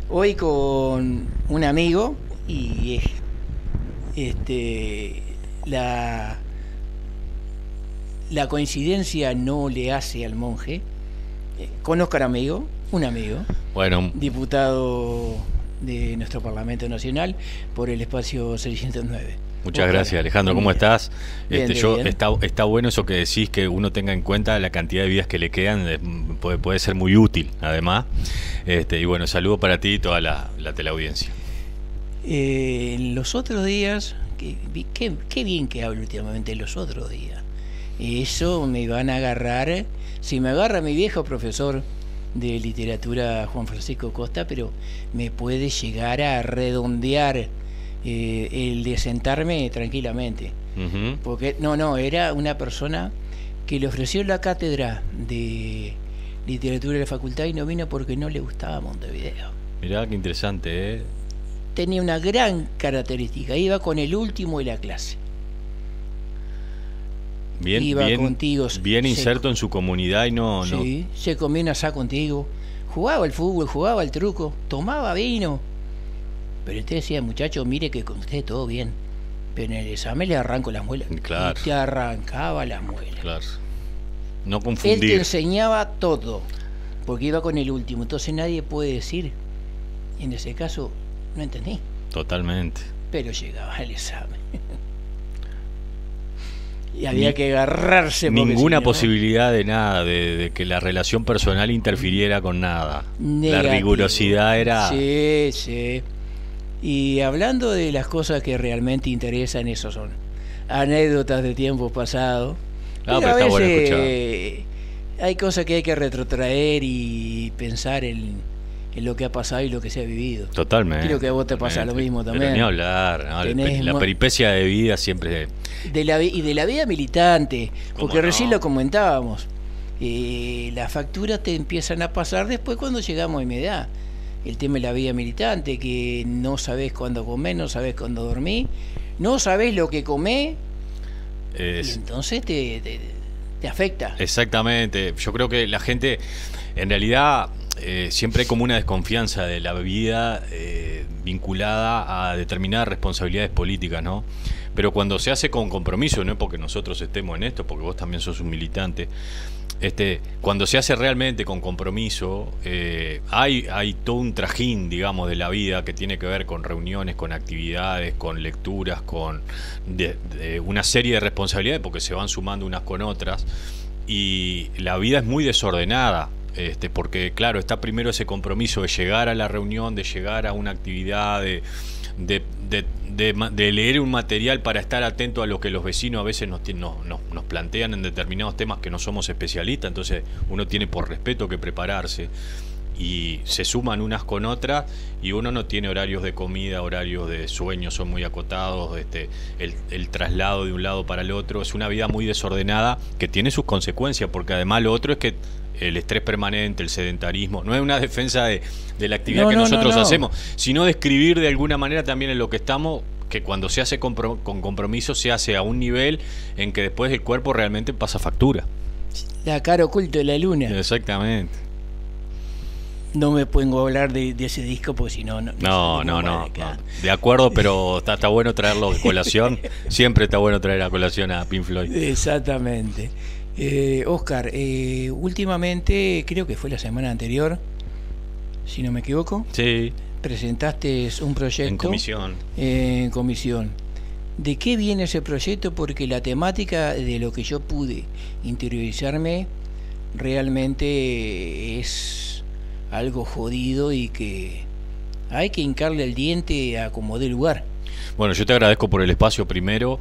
Hoy con un amigo y este, la, la coincidencia no le hace al monje. Con Óscar Amigo, un amigo, Bueno, diputado de nuestro Parlamento Nacional por el espacio 609. muchas Óscar, gracias, Alejandro. buen ¿Cómo día. estás? Bien, de bien. Está bueno eso que decís, que uno tenga en cuenta la cantidad de vidas que le quedan, puede ser muy útil, además. Y bueno, saludo para ti y toda la teleaudiencia. Los otros días, qué bien que hablo últimamente los otros días. Eso me van a agarrar, si me agarra mi viejo profesor de literatura Juan Francisco Costa, pero me puede llegar a redondear el de sentarme tranquilamente. Ujú. Porque no, era una persona que le ofreció la cátedra de literatura de la facultad y no vino porque no le gustaba Montevideo. Mirá qué interesante, ¿eh? Tenía una gran característica, iba con el último de la clase. Bien, Iba bien, contigo, bien inserto en su comunidad y no. sí, se comía un asado contigo, jugaba al fútbol, jugaba al truco, tomaba vino. Pero usted decía, muchacho, mire que con usted todo bien, pero en el examen le arranco las muelas. Claro. Y te arrancaba las muelas. Claro. No Él te confundir. enseñaba todo, porque iba con el último. Entonces nadie puede decir, en ese caso, no entendí, Totalmente. pero llegaba al examen. Y Ni- había que agarrarse porque Ninguna si no, posibilidad de nada, de que la relación personal interfiriera con nada. La negativo. rigurosidad era... Sí, sí. Y hablando de las cosas que realmente interesan, eso son anécdotas de tiempos pasados. Ah, Pero pero a está bueno veces hay cosas que hay que retrotraer y pensar en lo que ha pasado y lo que se ha vivido. Totalmente. Creo que a vos te pasa lo totalmente. mismo Pero también. ni hablar, ¿no? Tenés La peripecia de vida siempre... y de la vida militante, ¿Cómo porque recién no? lo comentábamos. Las facturas te empiezan a pasar después cuando llegamos a mi edad. El tema de la vida militante, que no sabés cuándo comés, no sabés cuándo dormís, no sabés lo que comés, y Es, entonces te afecta. exactamente. Yo creo que la gente, en realidad, siempre hay como una desconfianza de la vida vinculada a determinadas responsabilidades políticas, ¿no? Pero cuando se hace con compromiso, no es porque nosotros estemos en esto, porque vos también sos un militante, cuando se hace realmente con compromiso, hay todo un trajín, digamos, de la vida que tiene que ver con reuniones, con actividades, con lecturas, con de una serie de responsabilidades, porque se van sumando unas con otras, y la vida es muy desordenada. Porque claro, está primero ese compromiso de llegar a la reunión, de llegar a una actividad, de, de leer un material para estar atento a lo que los vecinos a veces nos plantean en determinados temas que no somos especialistas, entonces uno tiene por respeto que prepararse y se suman unas con otras y uno no tiene horarios de comida, horarios de sueño, son muy acotados, el traslado de un lado para el otro, es una vida muy desordenada que tiene sus consecuencias, porque además lo otro es que el estrés permanente, el sedentarismo, no es una defensa de la actividad que nosotros hacemos, sino de escribir de alguna manera también en lo que estamos, que cuando se hace con compromiso se hace a un nivel en que después el cuerpo realmente pasa factura. La cara oculta de la luna. Exactamente. No me pongo a hablar de ese disco porque si no... No. De acuerdo, pero está bueno traerlo a colación. Siempre está bueno traer a colación a Pink Floyd. Exactamente. Óscar, últimamente, creo que fue la semana anterior, si no me equivoco, Sí, presentaste un proyecto en comisión. en comisión. ¿De qué viene ese proyecto? Porque la temática de lo que yo pude interiorizarme realmente es algo jodido y que hay que hincarle el diente a como dé lugar. Bueno, yo te agradezco por el espacio primero.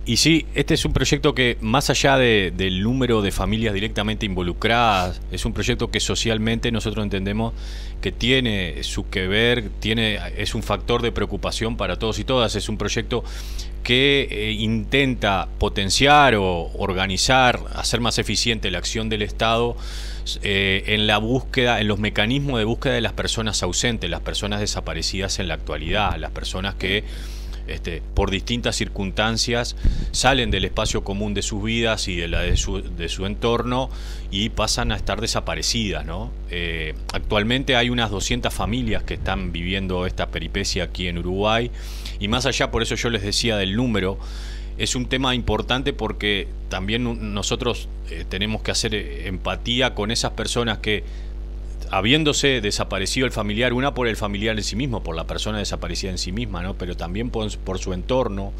Y sí, este es un proyecto que, más allá del número de familias directamente involucradas, es un proyecto que socialmente nosotros entendemos que tiene su que ver, es un factor de preocupación para todos y todas. Es un proyecto que intenta potenciar o organizar, hacer más eficiente la acción del Estado en la búsqueda, en los mecanismos de búsqueda de las personas ausentes, las personas desaparecidas en la actualidad, las personas que por distintas circunstancias salen del espacio común de sus vidas y de su entorno y pasan a estar desaparecidas, ¿no? Actualmente hay unas 200 familias que están viviendo esta peripecia aquí en Uruguay, y más allá, por eso yo les decía del número, es un tema importante porque también nosotros tenemos que hacer empatía con esas personas que, habiéndose desaparecido el familiar, una por el familiar en sí mismo, por la persona desaparecida en sí misma, ¿no? Pero también por su entorno,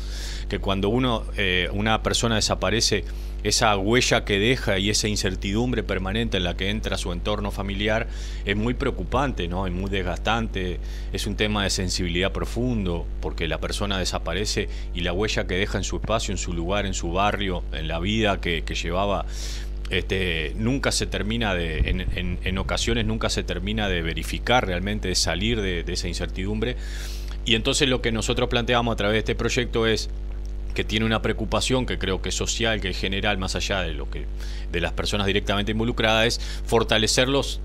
que cuando una persona desaparece, esa huella que deja y esa incertidumbre permanente en la que entra su entorno familiar es muy preocupante, ¿no? Es muy desgastante, es un tema de sensibilidad profundo, porque la persona desaparece y la huella que deja en su espacio, en su lugar, en su barrio, en la vida que llevaba, nunca se termina en ocasiones nunca se termina de verificar realmente, de salir de esa incertidumbre. Y entonces lo que nosotros planteamos a través de este proyecto es que tiene una preocupación que creo que es social, que es general, más allá de las personas directamente involucradas, es fortalecer los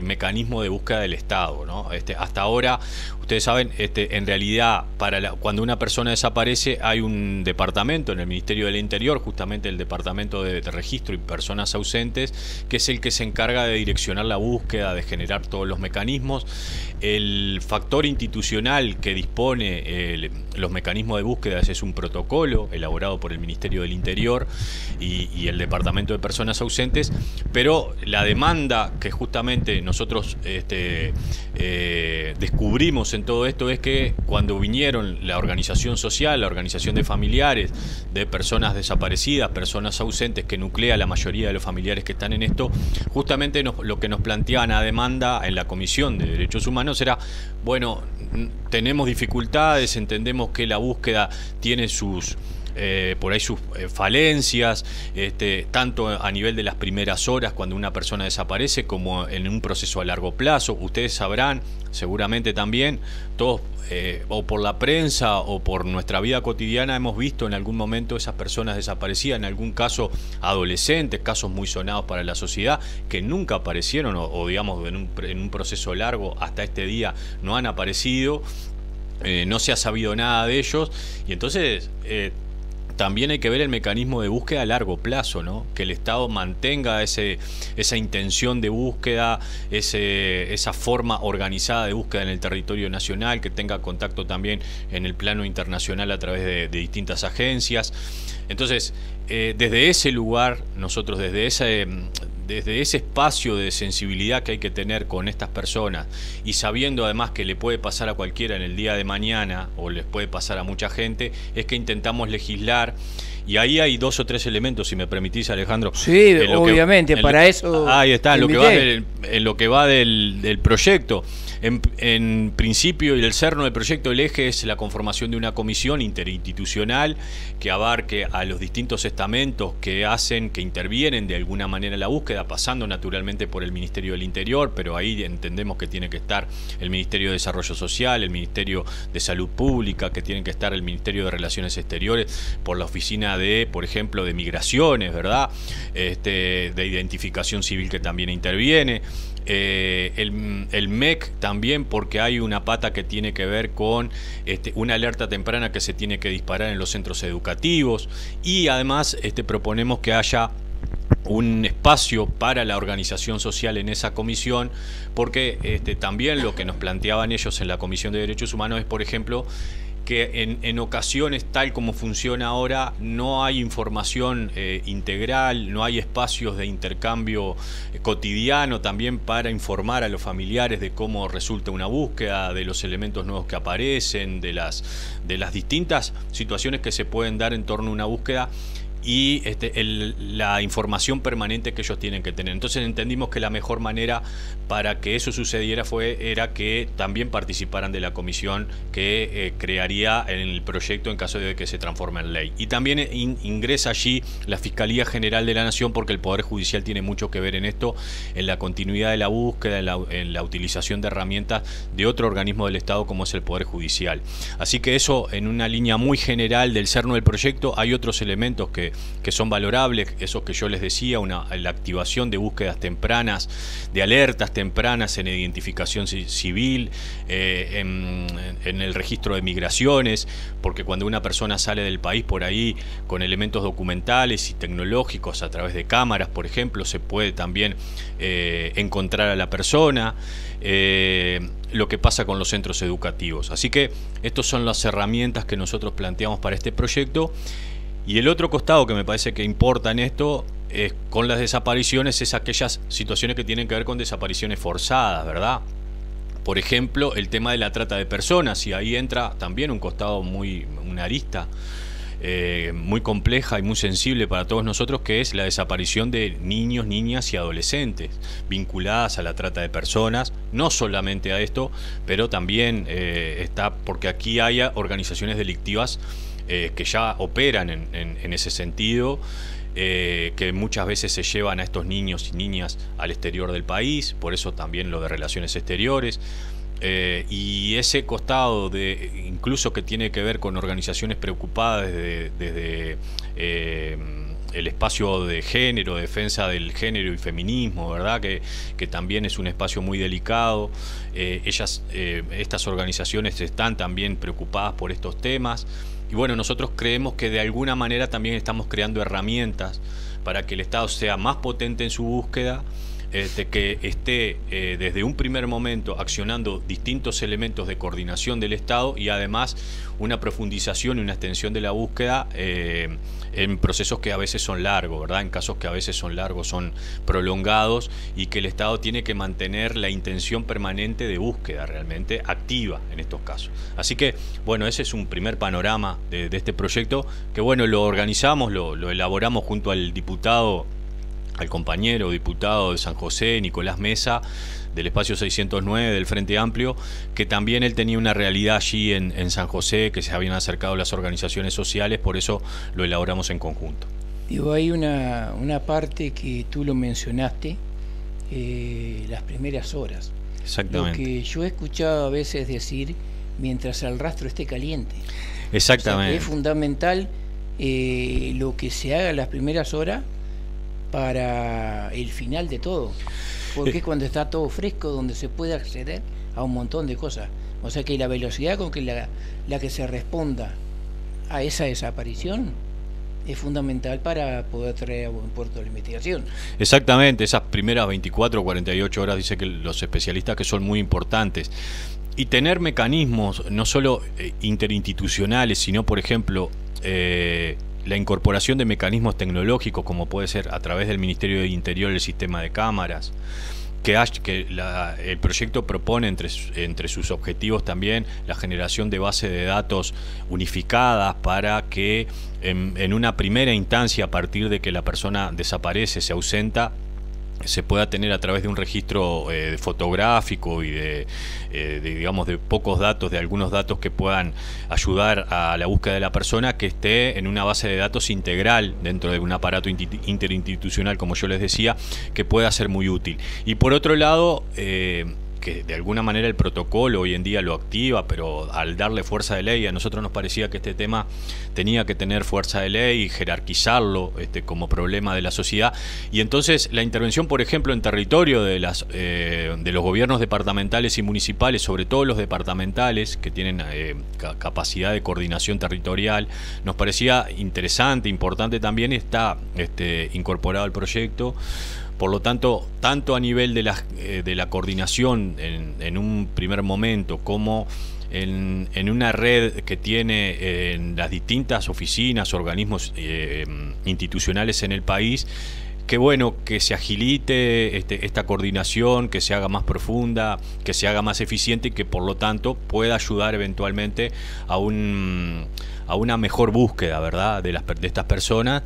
mecanismos de búsqueda del Estado, ¿no? Hasta ahora, ustedes saben, en realidad, cuando una persona desaparece, hay un departamento en el Ministerio del Interior, justamente el Departamento de Registro y Personas Ausentes, que es el que se encarga de direccionar la búsqueda, de generar todos los mecanismos. El factor institucional que dispone los mecanismos de búsqueda es un protocolo elaborado por el Ministerio del Interior y el Departamento de Personas Ausentes, pero la demanda que justamente nosotros descubrimos en todo esto es que cuando vinieron la organización social, la organización de familiares de personas desaparecidas, personas ausentes, que nuclea la mayoría de los familiares que están en esto, justamente lo que nos planteaban a demanda en la Comisión de Derechos Humanos era, bueno, tenemos dificultades, entendemos que la búsqueda tiene por ahí sus falencias, tanto a nivel de las primeras horas cuando una persona desaparece, como en un proceso a largo plazo. Ustedes sabrán, seguramente también, todos, o por la prensa o por nuestra vida cotidiana, hemos visto en algún momento esas personas desaparecidas, en algún caso adolescentes, casos muy sonados para la sociedad, que nunca aparecieron o digamos, en un proceso largo hasta este día no han aparecido, no se ha sabido nada de ellos, y entonces también hay que ver el mecanismo de búsqueda a largo plazo, ¿no? Que el Estado mantenga esa intención de búsqueda, esa forma organizada de búsqueda en el territorio nacional, que tenga contacto también en el plano internacional a través de distintas agencias. Entonces, desde ese lugar, nosotros desde ese espacio de sensibilidad que hay que tener con estas personas, y sabiendo además que le puede pasar a cualquiera en el día de mañana, o les puede pasar a mucha gente, es que intentamos legislar. Y ahí hay 2 o 3 elementos, si me permitís, Alejandro. Sí, obviamente, para eso. Ahí está, en lo que va del proyecto. En principio, y el cerno del proyecto, el eje es la conformación de una comisión interinstitucional que abarque a los distintos estamentos que intervienen de alguna manera en la búsqueda, pasando naturalmente por el Ministerio del Interior, pero ahí entendemos que tiene que estar el Ministerio de Desarrollo Social, el Ministerio de Salud Pública, que tiene que estar el Ministerio de Relaciones Exteriores, por la oficina por ejemplo, de Migraciones, ¿verdad? De Identificación Civil, que también interviene. El MEC también, porque hay una pata que tiene que ver con una alerta temprana que se tiene que disparar en los centros educativos, y además proponemos que haya un espacio para la organización social en esa comisión, porque también lo que nos planteaban ellos en la Comisión de Derechos Humanos es, por ejemplo, que en ocasiones, tal como funciona ahora, no hay información integral, no hay espacios de intercambio cotidiano también para informar a los familiares de cómo resulta una búsqueda, de los elementos nuevos que aparecen, de las distintas situaciones que se pueden dar en torno a una búsqueda, y la información permanente que ellos tienen que tener. Entonces entendimos que la mejor manera para que eso sucediera era que también participaran de la comisión que crearía en el proyecto en caso de que se transforme en ley. Y también ingresa allí la Fiscalía General de la Nación, porque el Poder Judicial tiene mucho que ver en esto, en la continuidad de la búsqueda, en la utilización de herramientas de otro organismo del Estado como es el Poder Judicial. Así que eso en una línea muy general del cerno del proyecto. Hay otros elementos que que son valorables, esos que yo les decía, la activación de búsquedas tempranas, de alertas tempranas en identificación civil, en el registro de migraciones, porque cuando una persona sale del país por ahí con elementos documentales y tecnológicos a través de cámaras, por ejemplo, se puede también encontrar a la persona. Lo que pasa con los centros educativos. Así que estas son las herramientas que nosotros planteamos para este proyecto. Y el otro costado que me parece que importa en esto es con las desapariciones, es aquellas situaciones que tienen que ver con desapariciones forzadas, ¿verdad? Por ejemplo, el tema de la trata de personas, y ahí entra también un costado una arista muy compleja y muy sensible para todos nosotros, que es la desaparición de niños, niñas y adolescentes vinculadas a la trata de personas, no solamente a esto, pero también está porque aquí hay organizaciones delictivas que ya operan en ese sentido, que muchas veces se llevan a estos niños y niñas al exterior del país, por eso también lo de relaciones exteriores. Y ese costado incluso que tiene que ver con organizaciones preocupadas desde el espacio de género, defensa del género y feminismo, ¿verdad? Que también es un espacio muy delicado. Estas organizaciones están también preocupadas por estos temas. Y bueno, nosotros creemos que de alguna manera también estamos creando herramientas para que el Estado sea más potente en su búsqueda, que esté desde un primer momento accionando distintos elementos de coordinación del Estado y además una profundización y una extensión de la búsqueda en procesos que a veces son largos, ¿verdad? En casos que a veces son largos, son prolongados, y que el Estado tiene que mantener la intención permanente de búsqueda realmente activa en estos casos. Así que, bueno, ese es un primer panorama de este proyecto que, bueno, lo organizamos, lo elaboramos junto al compañero diputado de San José, Nicolás Mesa, del espacio 609 del Frente Amplio, que también él tenía una realidad allí en San José, que se habían acercado las organizaciones sociales, por eso lo elaboramos en conjunto. Digo, hay una parte que tú lo mencionaste, las primeras horas. Exactamente. Lo que yo he escuchado a veces decir, mientras el rastro esté caliente. Exactamente. O sea, es fundamental lo que se haga en las primeras horas para el final de todo, porque es cuando está todo fresco donde se puede acceder a un montón de cosas. O sea que la velocidad con que la que se responda a esa desaparición es fundamental para poder traer a buen puerto la investigación. Exactamente, esas primeras 24 o 48 horas, dice que los especialistas, que son muy importantes. Y tener mecanismos no solo interinstitucionales, sino, por ejemplo, la incorporación de mecanismos tecnológicos, como puede ser a través del Ministerio de Interior el sistema de cámaras, el proyecto propone entre sus objetivos también la generación de bases de datos unificadas para que en una primera instancia, a partir de que la persona desaparece, se ausenta, se pueda tener a través de un registro fotográfico y digamos de pocos datos, de algunos datos que puedan ayudar a la búsqueda de la persona, que esté en una base de datos integral dentro de un aparato interinstitucional, como yo les decía, que pueda ser muy útil. Y por otro lado, que de alguna manera el protocolo hoy en día lo activa, pero al darle fuerza de ley, a nosotros nos parecía que este tema tenía que tener fuerza de ley y jerarquizarlo como problema de la sociedad. Y entonces la intervención, por ejemplo, en territorio de los gobiernos departamentales y municipales, sobre todo los departamentales que tienen capacidad de coordinación territorial, nos parecía interesante, importante también, está incorporado al proyecto. Por lo tanto, tanto a nivel de la coordinación en un primer momento, como en una red que tiene en las distintas oficinas, organismos institucionales en el país, que bueno, que se agilite esta coordinación, que se haga más profunda, que se haga más eficiente y que por lo tanto pueda ayudar eventualmente a una mejor búsqueda, ¿verdad?, de estas personas,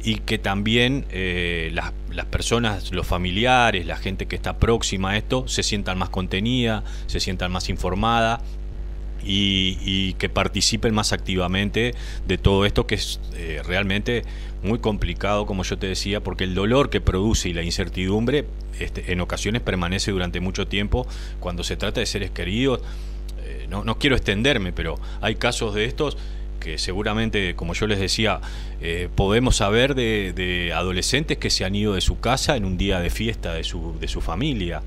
y que también las personas, los familiares, la gente que está próxima a esto, se sientan más contenida, se sientan más informada y que participen más activamente de todo esto, que es realmente muy complicado, como yo te decía, porque el dolor que produce y la incertidumbre en ocasiones permanece durante mucho tiempo cuando se trata de seres queridos. No quiero extenderme, pero hay casos de estos que seguramente, como yo les decía, podemos saber de adolescentes que se han ido de su casa en un día de fiesta de su familia,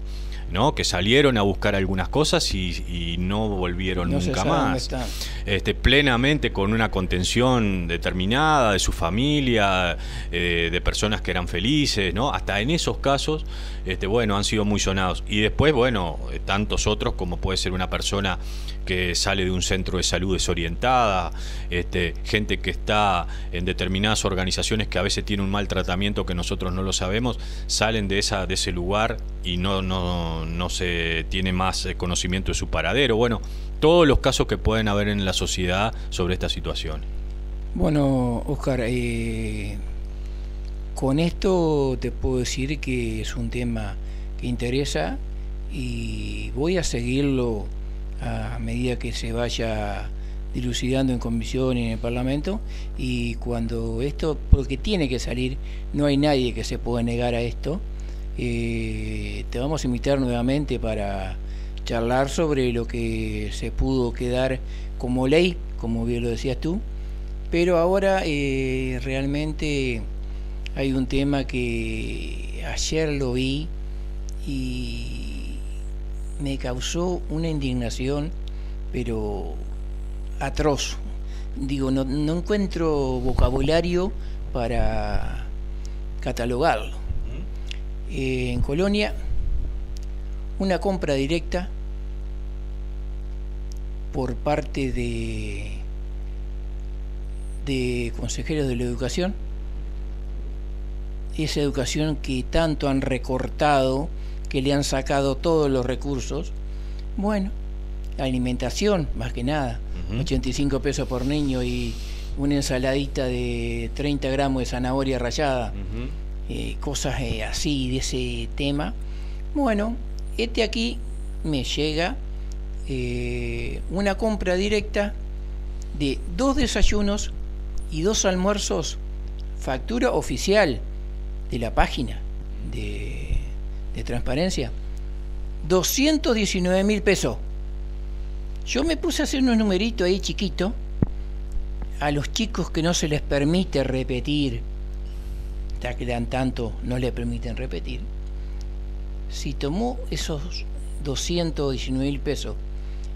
¿no? Que salieron a buscar algunas cosas y no volvieron nunca más. Plenamente con una contención determinada de su familia, de personas que eran felices, ¿no? Hasta en esos casos, bueno, han sido muy sonados. Y después, bueno, tantos otros, como puede ser una persona que sale de un centro de salud desorientada, gente que está en determinadas organizaciones que a veces tienen un mal tratamiento que nosotros no lo sabemos, salen de ese lugar y no se tiene más conocimiento de su paradero. Bueno, todos los casos que pueden haber en la sociedad sobre esta situación. Bueno, Oscar, con esto te puedo decir que es un tema que interesa y voy a seguirlo a medida que se vaya dilucidando en comisión y en el Parlamento, y cuando esto, porque tiene que salir, no hay nadie que se pueda negar a esto, te vamos a invitar nuevamente para charlar sobre lo que se pudo quedar como ley, como bien lo decías tú, pero ahora realmente hay un tema que ayer lo vi y me causó una indignación, pero atroz. Digo, no encuentro vocabulario para catalogarlo. En Colonia, una compra directa por parte de consejeros de la educación, esa educación que tanto han recortado, que le han sacado todos los recursos. Bueno, la alimentación, más que nada, 85 pesos por niño y una ensaladita de 30 gramos de zanahoria rallada, cosas así de ese tema. Bueno, aquí me llega una compra directa de 2 desayunos y 2 almuerzos, factura oficial de la página de transparencia, 219.000 pesos. Yo me puse a hacer unos numeritos ahí chiquitos, a los chicos que no se les permite repetir, ya que dan tanto, no les permiten repetir. Si tomó esos 219.000 pesos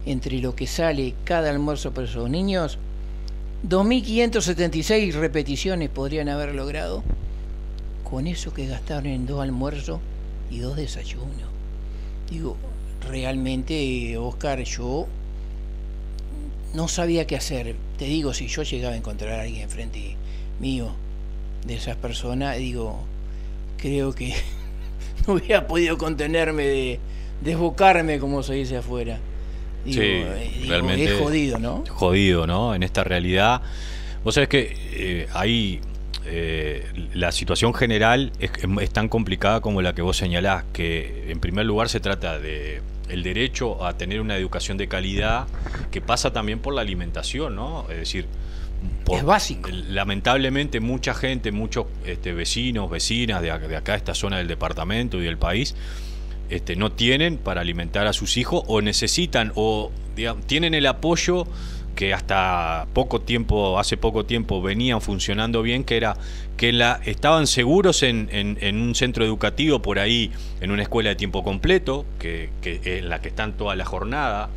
entre lo que sale cada almuerzo para esos niños, 2.576 repeticiones podrían haber logrado con eso que gastaron en 2 almuerzos y 2 desayunos. Digo, realmente, Oscar, yo no sabía qué hacer. Te digo, si yo llegaba a encontrar a alguien enfrente mío de esas personas, digo, creo que no hubiera podido contenerme de desbocarme, como se dice afuera. Digo, sí, realmente es jodido, ¿no? Jodido, ¿no? En esta realidad. Vos sabés que ahí la situación general es tan complicada como la que vos señalás, que en primer lugar se trata de el derecho a tener una educación de calidad que pasa también por la alimentación, ¿no? Es decir, es básico. Lamentablemente mucha gente, muchos vecinos, vecinas de acá, de esta zona del departamento y del país, no tienen para alimentar a sus hijos, o necesitan, o digamos, tienen el apoyo que hasta hace poco tiempo venían funcionando bien, que era que estaban seguros en un centro educativo por ahí, en una escuela de tiempo completo, que en la que están toda la jornada,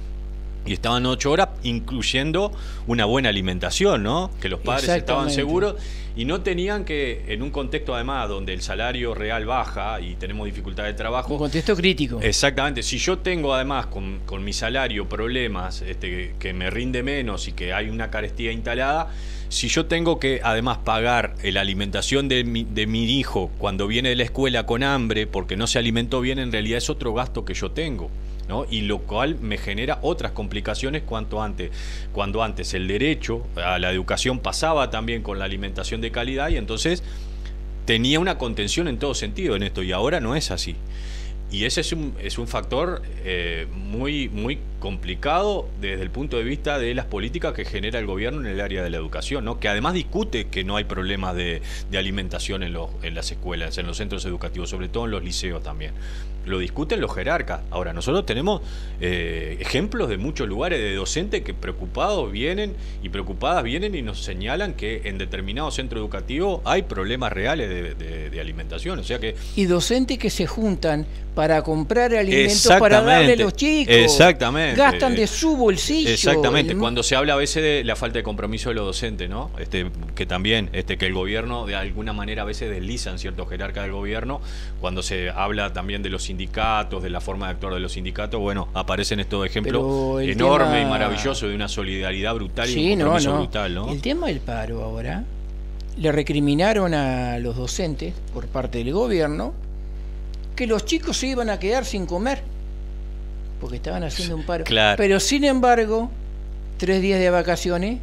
y estaban 8 horas, incluyendo una buena alimentación, ¿no? Que los padres estaban seguros y no tenían que, en un contexto además donde el salario real baja y tenemos dificultad de trabajo. Un contexto crítico. Exactamente. Si yo tengo además con mi salario problemas, que me rinde menos y que hay una carestía instalada, si yo tengo que además pagar la alimentación de mi hijo cuando viene de la escuela con hambre porque no se alimentó bien, en realidad es otro gasto que yo tengo, ¿no? Y lo cual me genera otras complicaciones cuando antes el derecho a la educación pasaba también con la alimentación de calidad, y entonces tenía una contención en todo sentido en esto, y ahora no es así. Y ese es un factor muy complicado desde el punto de vista de las políticas que genera el gobierno en el área de la educación, ¿no? Que además discute que no hay problemas de alimentación en las escuelas, en los centros educativos, sobre todo en los liceos también. Lo discuten los jerarcas. Ahora, nosotros tenemos ejemplos de muchos lugares de docentes que preocupadas vienen y nos señalan que en determinado centro educativo hay problemas reales de alimentación. O sea que... Y docentes que se juntan para comprar alimentos para darle a los chicos. Exactamente. Gastan de su bolsillo. Exactamente. Cuando se habla a veces de la falta de compromiso de los docentes, ¿no? Que también, que el gobierno de alguna manera a veces deslizan ciertos jerarcas del gobierno. Cuando se habla también de los sindicatos, de la forma de actuar de los sindicatos, bueno, aparecen estos ejemplos enormes y maravillosos de una solidaridad brutal y un compromiso brutal, ¿no? El tema del paro ahora, le recriminaron a los docentes por parte del gobierno que los chicos se iban a quedar sin comer porque estaban haciendo un paro. Claro. Pero sin embargo, 3 días de vacaciones,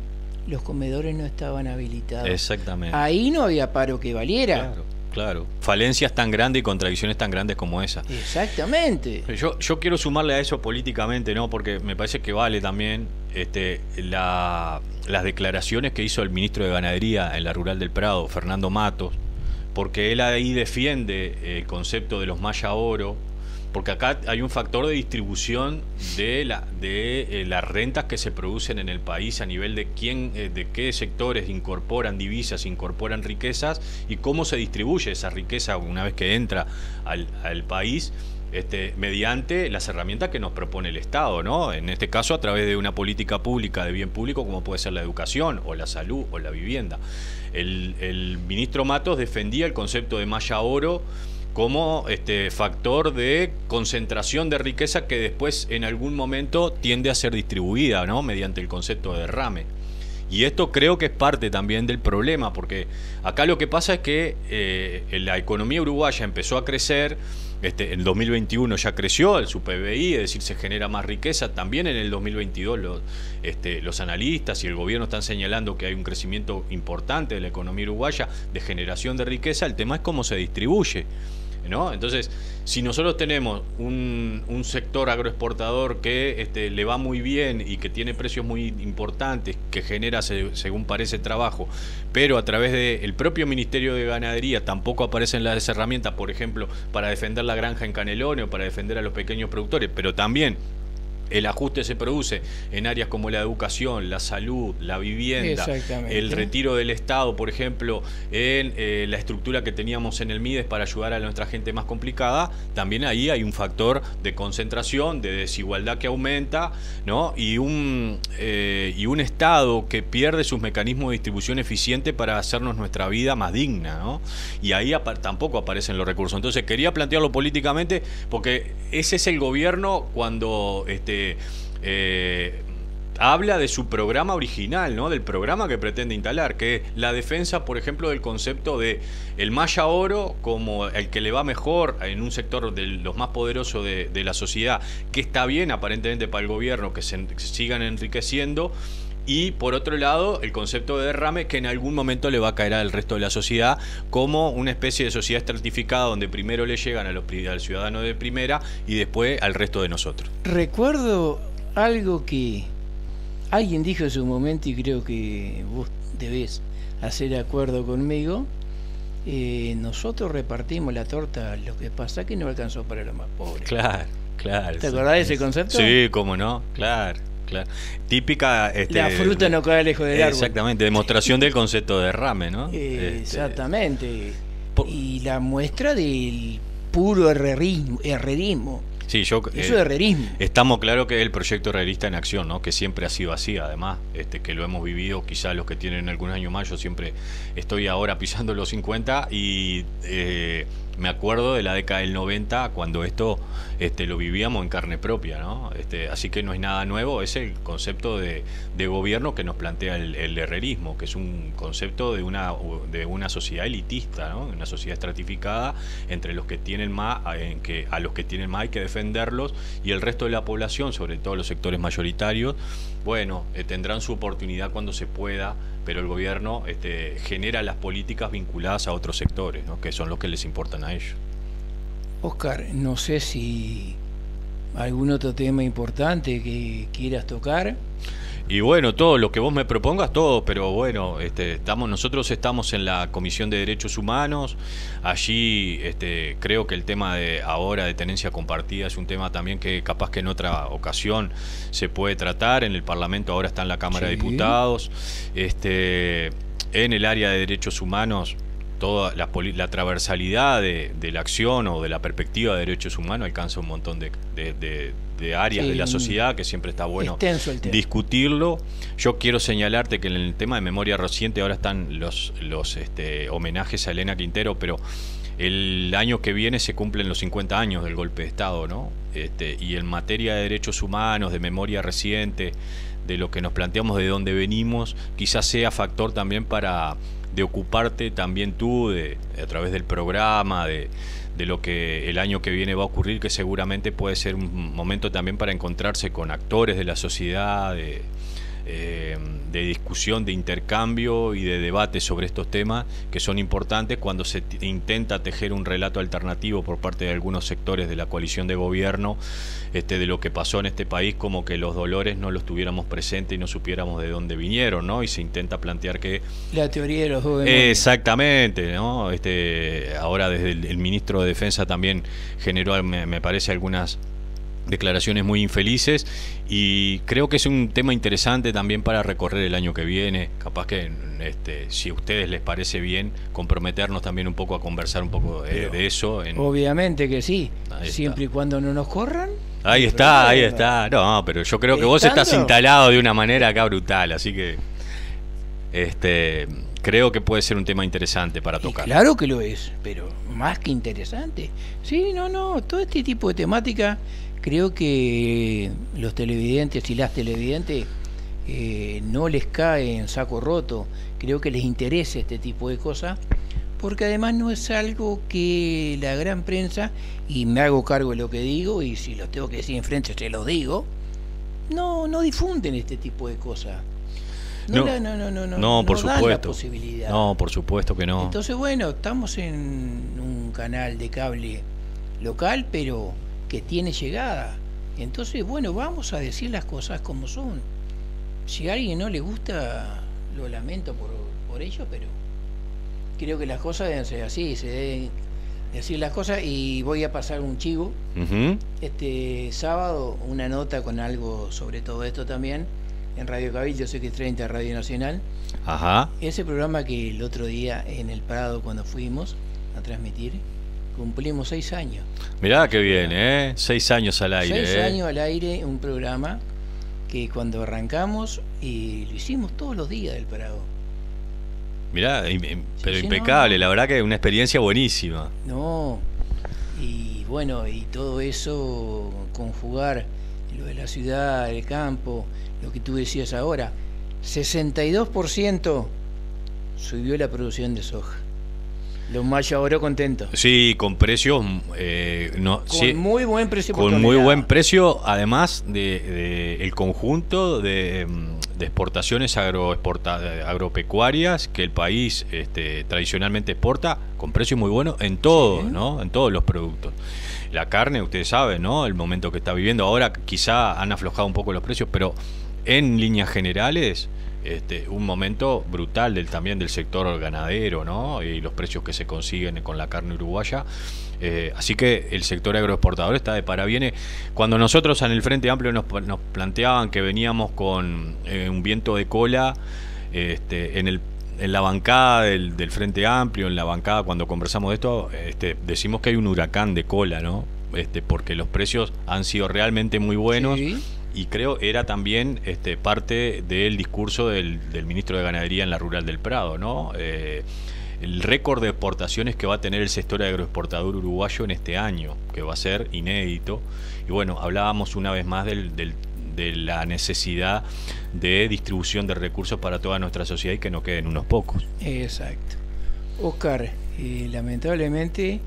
los comedores no estaban habilitados. Exactamente. Ahí no había paro que valiera. Claro, claro. Falencias tan grandes y contradicciones tan grandes como esa. Exactamente. Yo quiero sumarle a eso políticamente, ¿no? Porque me parece que vale también las declaraciones que hizo el ministro de Ganadería en la Rural del Prado, Fernando Matos, porque él ahí defiende el concepto de los malla oro, porque acá hay un factor de distribución de las rentas que se producen en el país a nivel de de qué sectores incorporan divisas, incorporan riquezas y cómo se distribuye esa riqueza una vez que entra al país. Mediante las herramientas que nos propone el Estado, ¿no? En este caso a través de una política pública de bien público como puede ser la educación o la salud o la vivienda. El ministro Matos defendía el concepto de malla oro como factor de concentración de riqueza que después en algún momento tiende a ser distribuida, ¿no? Mediante el concepto de derrame. Y esto creo que es parte también del problema, porque acá lo que pasa es que la economía uruguaya empezó a crecer. En 2021 ya creció su PBI, es decir, se genera más riqueza. También en el 2022 los analistas y el gobierno están señalando que hay un crecimiento importante de la economía uruguaya de generación de riqueza. El tema es cómo se distribuye, ¿no? Entonces, si nosotros tenemos un sector agroexportador que le va muy bien y que tiene precios muy importantes, que genera, según parece, trabajo, pero a través del propio Ministerio de Ganadería tampoco aparecen las herramientas, por ejemplo, para defender la granja en Canelones o para defender a los pequeños productores, pero también el ajuste se produce en áreas como la educación, la salud, la vivienda, el retiro del Estado, por ejemplo, en la estructura que teníamos en el Mides para ayudar a nuestra gente más complicada. También ahí hay un factor de concentración, de desigualdad que aumenta, ¿no? Y un Estado que pierde sus mecanismos de distribución eficiente para hacernos nuestra vida más digna, ¿no? Y ahí tampoco aparecen los recursos. Entonces quería plantearlo políticamente porque ese es el gobierno cuando habla de su programa original, ¿no? Del programa que pretende instalar, que es la defensa, por ejemplo, del concepto de el malla oro como el que le va mejor en un sector de los más poderosos de la sociedad, que está bien aparentemente para el gobierno que se sigan enriqueciendo. Y por otro lado, el concepto de derrame que en algún momento le va a caer al resto de la sociedad como una especie de sociedad estratificada donde primero le llegan al ciudadano de primera y después al resto de nosotros. Recuerdo algo que alguien dijo en su momento y creo que vos debés hacer acuerdo conmigo. Nosotros repartimos la torta, lo que pasa es que no alcanzó para los más pobres. Claro, claro. ¿Te acordás de ese concepto? Sí, cómo no, claro. Claro. Típica la fruta no cae lejos del árbol. Exactamente, demostración del concepto de derrame, ¿no? Exactamente. Y la muestra del puro herrerismo. Sí, eso es herrerismo. Estamos claros que es el proyecto herrerista en acción, ¿no? Que siempre ha sido así, además, que lo hemos vivido, quizás los que tienen algunos años más. Yo siempre estoy ahora pisando los 50 y me acuerdo de la década del 90 cuando esto lo vivíamos en carne propia, ¿no? Así que no es nada nuevo, es el concepto de gobierno que nos plantea el herrerismo, que es un concepto de una sociedad elitista, ¿no? Una sociedad estratificada entre los que tienen más, a los que tienen más hay que defenderlos, y el resto de la población, sobre todo los sectores mayoritarios, bueno, tendrán su oportunidad cuando se pueda, pero el gobierno genera las políticas vinculadas a otros sectores, ¿no? Que son los que les importan a ellos. Oscar, no sé si ¿Algún otro tema importante que quieras tocar? Y bueno, todo lo que vos me propongas, todo, pero bueno, nosotros estamos en la Comisión de Derechos Humanos. Allí creo que el tema de ahora de tenencia compartida es un tema también que capaz que en otra ocasión se puede tratar. En el Parlamento ahora está en la Cámara de Diputados. En el área de derechos humanos, toda la transversalidad de la acción o de la perspectiva de derechos humanos alcanza un montón de áreas de la sociedad, que siempre está bueno discutirlo. Yo quiero señalarte que en el tema de memoria reciente ahora están los homenajes a Elena Quintero, pero el año que viene se cumplen los 50 años del golpe de Estado, ¿no? Y en materia de derechos humanos, de memoria reciente, de lo que nos planteamos, de dónde venimos, quizás sea factor también de ocuparte también tú a través del programa, de lo que el año que viene va a ocurrir, que seguramente puede ser un momento también para encontrarse con actores de la sociedad, de discusión, de intercambio y de debate sobre estos temas que son importantes cuando se intenta tejer un relato alternativo por parte de algunos sectores de la coalición de gobierno de lo que pasó en este país, como que los dolores no los tuviéramos presentes y no supiéramos de dónde vinieron, ¿no? Y se intenta plantear que la teoría de los dos demonios. Exactamente, ¿no? Ahora desde el ministro de Defensa también generó, me parece, algunas declaraciones muy infelices, y creo que es un tema interesante también para recorrer el año que viene. Capaz que si a ustedes les parece bien, comprometernos también un poco a conversar un poco de eso. Obviamente que sí, siempre y cuando no nos corran. Ahí está. No, pero yo creo que vos estás instalado de una manera acá brutal, así que creo que puede ser un tema interesante para tocar. Claro que lo es, pero más que interesante. Sí, todo este tipo de temática. Creo que los televidentes y las televidentes no les cae en saco roto. Creo que les interesa este tipo de cosas, porque además no es algo que la gran prensa, y me hago cargo de lo que digo, y si los tengo que decir enfrente se los digo, no difunden este tipo de cosas. No, por supuesto. Dan la posibilidad. No, por supuesto que no. Entonces, bueno, estamos en un canal de cable local, pero que tiene llegada. Entonces, bueno, vamos a decir las cosas como son. Si a alguien no le gusta, lo lamento por ello, pero creo que las cosas deben ser así, se deben decir las cosas. Y voy a pasar un chivo. Este sábado una nota con algo sobre todo esto también en Radio Cabildo, CX30, Radio Nacional. Ajá. Ese programa que el otro día en el Prado, cuando fuimos a transmitir, cumplimos 6 años. Mirá qué bien, 6 años al aire. 6 años al aire, un programa que cuando arrancamos y lo hicimos todos los días del Prado. Mirá, pero impecable, la verdad que es una experiencia buenísima. Y bueno, y todo eso, conjugar lo de la ciudad, el campo, lo que tú decías ahora, 62% subió la producción de soja. Los mayos ahora contentos. Sí, con precios muy buen precio. Con muy buen precio, además de el conjunto de exportaciones agropecuarias que el país tradicionalmente exporta, con precios muy buenos en todo, sí, ¿no? En todos los productos. La carne, ustedes saben, ¿no? El momento que está viviendo ahora, quizá han aflojado un poco los precios, pero en líneas generales un momento brutal también del sector ganadero, ¿no? Y los precios que se consiguen con la carne uruguaya. Así que el sector agroexportador está de parabienes. Cuando nosotros en el Frente Amplio nos planteaban que veníamos con un viento de cola en la bancada del Frente Amplio, en la bancada cuando conversamos de esto, decimos que hay un huracán de cola, ¿no? Porque los precios han sido realmente muy buenos. Sí. Y creo era también parte del discurso del ministro de Ganadería en la Rural del Prado, ¿no? El récord de exportaciones que va a tener el sector agroexportador uruguayo en este año, que va a ser inédito. Y bueno, hablábamos una vez más de la necesidad de distribución de recursos para toda nuestra sociedad y que no queden unos pocos. Exacto. Oscar, lamentablemente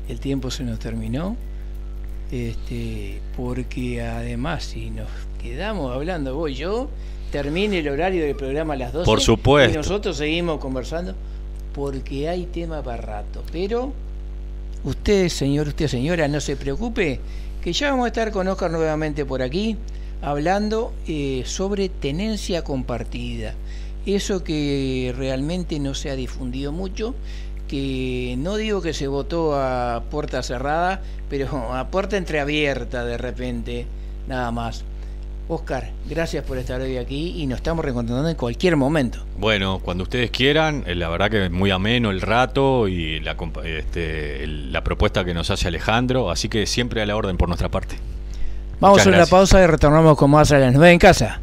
el tiempo se nos terminó. Porque además si nos quedamos hablando vos y yo, termine el horario del programa a las 12. Por supuesto. Y nosotros seguimos conversando porque hay tema para rato. Pero usted, señor, usted, señora, no se preocupe, que ya vamos a estar con Oscar nuevamente por aquí, hablando sobre tenencia compartida. Eso que realmente no se ha difundido mucho, que no digo que se votó a puerta cerrada, pero a puerta entreabierta de repente, nada más. Oscar, gracias por estar hoy aquí y nos estamos reencontrando en cualquier momento. Bueno, cuando ustedes quieran, la verdad que es muy ameno el rato y la propuesta que nos hace Alejandro, así que siempre a la orden por nuestra parte. Vamos a una pausa y retornamos con más a las 9 en casa.